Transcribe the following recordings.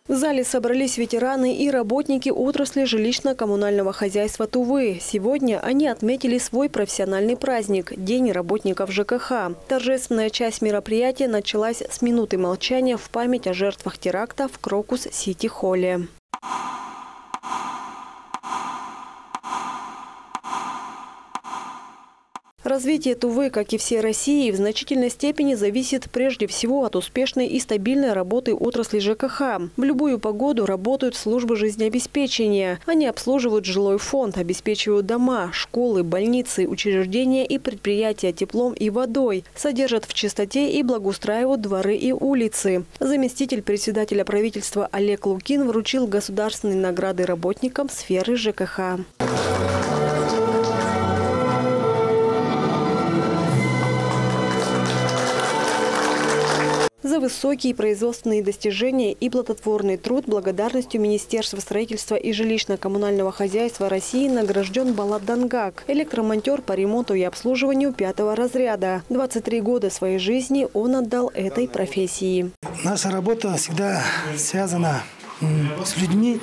В зале собрались ветераны и работники отрасли жилищно-коммунального хозяйства Тувы. Сегодня они отметили свой профессиональный праздник – День работников ЖКХ. Торжественная часть мероприятия началась с минуты молчания в память о жертвах теракта в Крокус-Сити-холле. Развитие Тувы, как и всей России, в значительной степени зависит прежде всего от успешной и стабильной работы отрасли ЖКХ. В любую погоду работают службы жизнеобеспечения. Они обслуживают жилой фонд, обеспечивают дома, школы, больницы, учреждения и предприятия теплом и водой, содержат в чистоте и благоустраивают дворы и улицы. Заместитель председателя правительства Олег Лукин вручил государственные награды работникам сферы ЖКХ. За высокие производственные достижения и плодотворный труд благодарностью Министерства строительства и жилищно-коммунального хозяйства России награжден Балат Дангак, электромонтер по ремонту и обслуживанию 5-го разряда. 23 года своей жизни он отдал этой профессии. Наша работа всегда связана с людьми,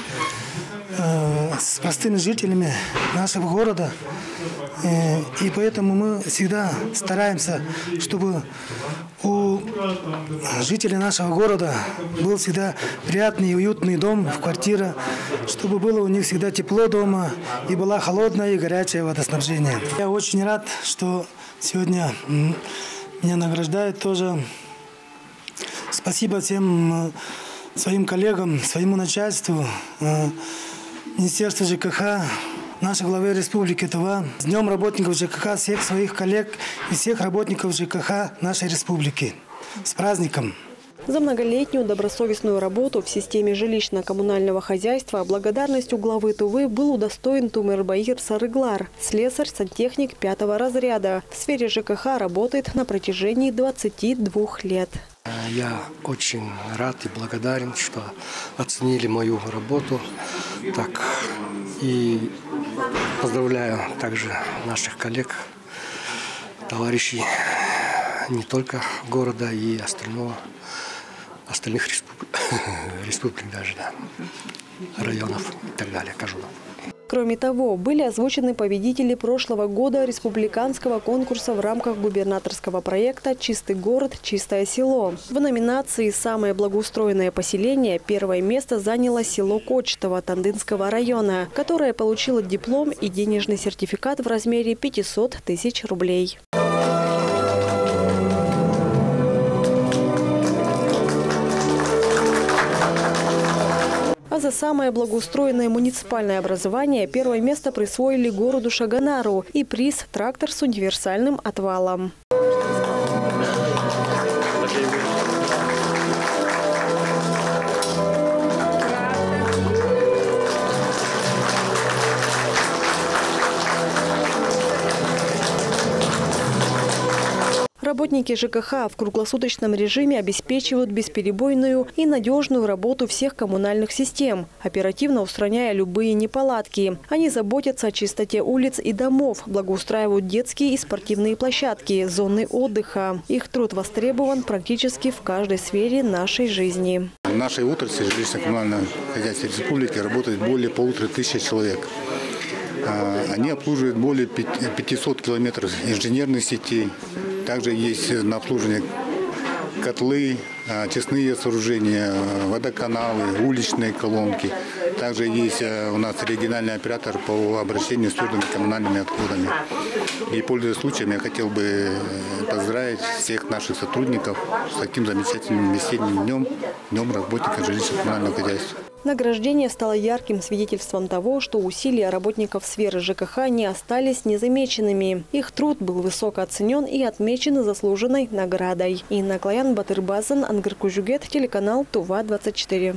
с простыми жителями нашего города. И поэтому мы всегда стараемся, чтобы у жителей нашего города был всегда приятный и уютный дом, квартира, чтобы было у них всегда тепло дома и была холодная и горячее водоснабжение. Я очень рад, что сегодня меня награждают тоже. Спасибо всем своим коллегам, своему начальству, Министерству ЖКХ, нашей главе Республики Тува. С Днем работников ЖКХ всех своих коллег и всех работников ЖКХ нашей республики. С праздником! За многолетнюю добросовестную работу в системе жилищно-коммунального хозяйства благодарностью главы Тувы был удостоен Тумербаир Сарыглар, слесарь-сантехник 5-го разряда. В сфере ЖКХ работает на протяжении 22 лет. Я очень рад и благодарен, что оценили мою работу. И поздравляю также наших коллег, товарищей не только города и остальных республик даже, да, районов и так далее, кажунов. Кроме того, были озвучены победители прошлого года республиканского конкурса в рамках губернаторского проекта «Чистый город, чистое село». В номинации «Самое благоустроенное поселение» первое место заняло село Кочетово Тандынского района, которое получило диплом и денежный сертификат в размере 500 тысяч рублей. А за самое благоустроенное муниципальное образование первое место присвоили городу Шаганару и приз «Трактор с универсальным отвалом». Работники ЖКХ в круглосуточном режиме обеспечивают бесперебойную и надежную работу всех коммунальных систем, оперативно устраняя любые неполадки. Они заботятся о чистоте улиц и домов, благоустраивают детские и спортивные площадки, зоны отдыха. Их труд востребован практически в каждой сфере нашей жизни. В нашей отрасли жилищно-коммунального хозяйства республики работает более 1500 человек. Они обслуживают более 500 километров инженерных сетей. Также есть на обслуживание котлы, очистные сооружения, водоканалы, уличные колонки. Также есть у нас региональный оператор по обращению с твердыми коммунальными отходами. И, пользуясь случаем, я хотел бы поздравить всех наших сотрудников с таким замечательным весенним днем, Днем работника жилищно-коммунального хозяйства. Награждение стало ярким свидетельством того, что усилия работников сферы ЖКХ не остались незамеченными. Их труд был высоко оценен и отмечен заслуженной наградой. Инна Клаян, Батырбазан, Ангар Кужугет, телеканал Тува-24.